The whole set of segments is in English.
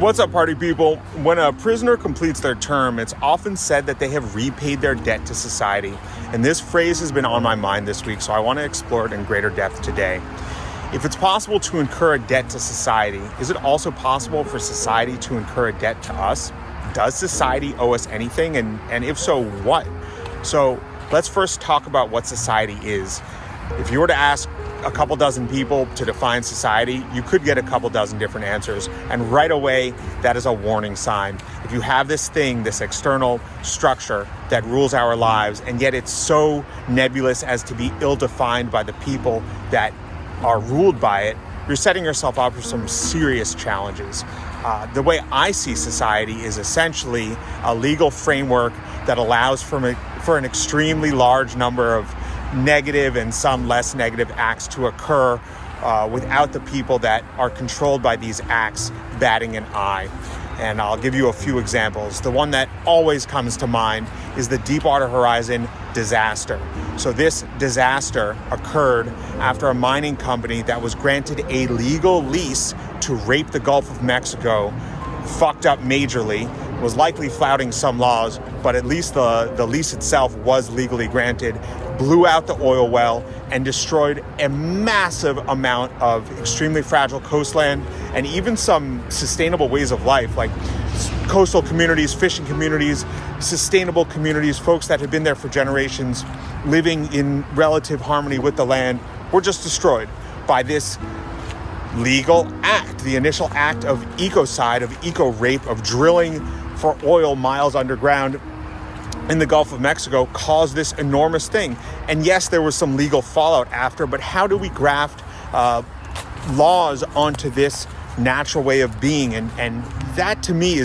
What's up, party people? When a prisoner completes their term, it's often said that they have repaid their debt to society. And this phrase has been on my mind this week, so I want to explore it in greater depth today. If it's possible to incur a debt to society, is it also possible for society to incur a debt to us? Does society owe us anything? And if so, what? So let's first talk about what society is. If you were to ask a couple dozen people to define society, you could get a couple dozen different answers. And right away, that is a warning sign. If you have this thing, this external structure that rules our lives, and yet it's so nebulous as to be ill-defined by the people that are ruled by it, you're setting yourself up for some serious challenges. The way I see society is essentially a legal framework that allows for an extremely large number of negative and some less negative acts to occur without the people that are controlled by these acts batting an eye. And I'll give you a few examples. The one that always comes to mind is the Deepwater Horizon disaster. So this disaster occurred after a mining company that was granted a legal lease to rape the Gulf of Mexico fucked up majorly, was likely flouting some laws, but at least the lease itself was legally granted, blew out the oil well, and destroyed a massive amount of extremely fragile coastland and even some sustainable ways of life, like coastal communities, fishing communities, sustainable communities, folks that had been there for generations, living in relative harmony with the land, were just destroyed by this legal act, the initial act of ecocide, of eco-rape, of drilling for oil miles underground in the Gulf of Mexico caused this enormous thing. And yes, there was some legal fallout after, but how do we graft laws onto this natural way of being? And that to me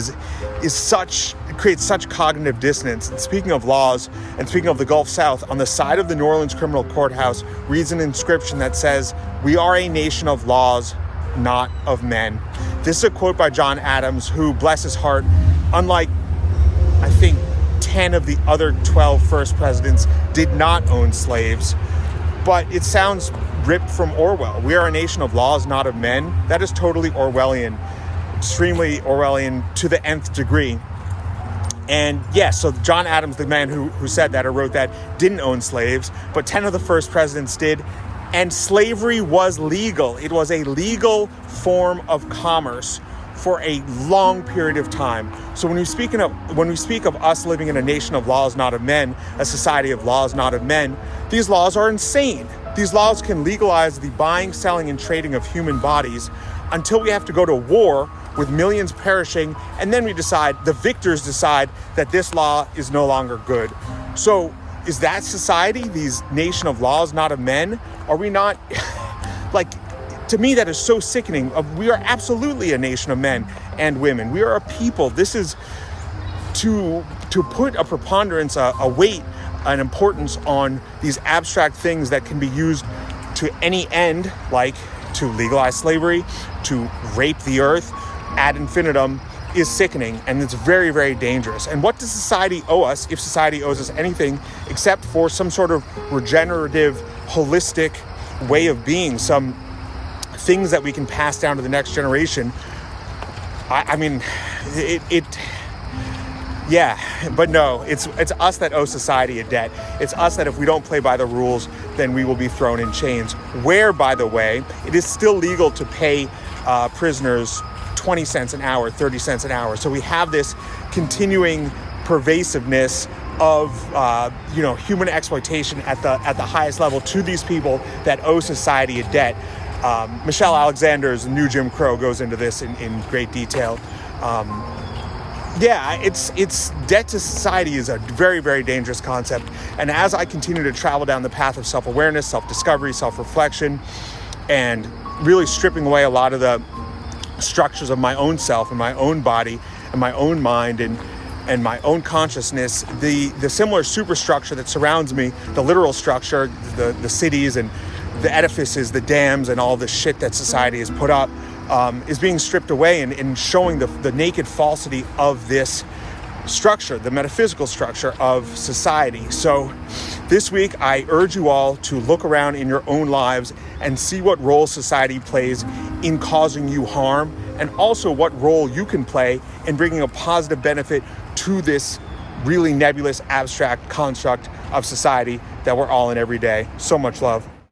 creates such cognitive dissonance. And speaking of laws, and speaking of the Gulf South, on the side of the New Orleans Criminal Courthouse reads an inscription that says, "We are a nation of laws, not of men." This is a quote by John Adams, who, bless his heart, unlike, I think, 10 of the other 12 first presidents, did not own slaves. But it sounds ripped from Orwell. We are a nation of laws, not of men. That is totally Orwellian, extremely Orwellian to the nth degree. And yes, so John Adams, the man who said that or wrote that, didn't own slaves, but 10 of the first presidents did. And slavery was legal. It was a legal form of commerce for a long period of time. So when we speak of us living in a nation of laws, not of men, a society of laws, not of men, these laws are insane. These laws can legalize the buying, selling, and trading of human bodies until we have to go to war with millions perishing, and then the victors decide that this law is no longer good. So is that society, these nation of laws, not of men? Are we not, to me, that is so sickening. We are absolutely a nation of men and women. We are a people. This is to put a preponderance, a weight, an importance on these abstract things that can be used to any end, like to legalize slavery, to rape the earth ad infinitum, is sickening, and it's very, very dangerous. And what does society owe us, if society owes us anything, except for some sort of regenerative, holistic way of being, some things that we can pass down to the next generation? But no, it's us that owe society a debt. It's us that if we don't play by the rules, then we will be thrown in chains. Where, by the way, it is still legal to pay prisoners 20 cents an hour, 30 cents an hour. So we have this continuing pervasiveness of human exploitation at the highest level to these people that owe society a debt. Michelle Alexander's New Jim Crow goes into this in great detail. It's debt to society is a very, very dangerous concept. And as I continue to travel down the path of self-awareness, self-discovery, self-reflection, and really stripping away a lot of the structures of my own self and my own body and my own mind and my own consciousness, the similar superstructure that surrounds me, the literal structure, the cities and the edifices, the dams, and all the shit that society has put up, is being stripped away and showing the naked falsity of this structure, the metaphysical structure of society. So this week, I urge you all to look around in your own lives and see what role society plays in causing you harm and also what role you can play in bringing a positive benefit to this really nebulous, abstract construct of society that we're all in every day. So much love.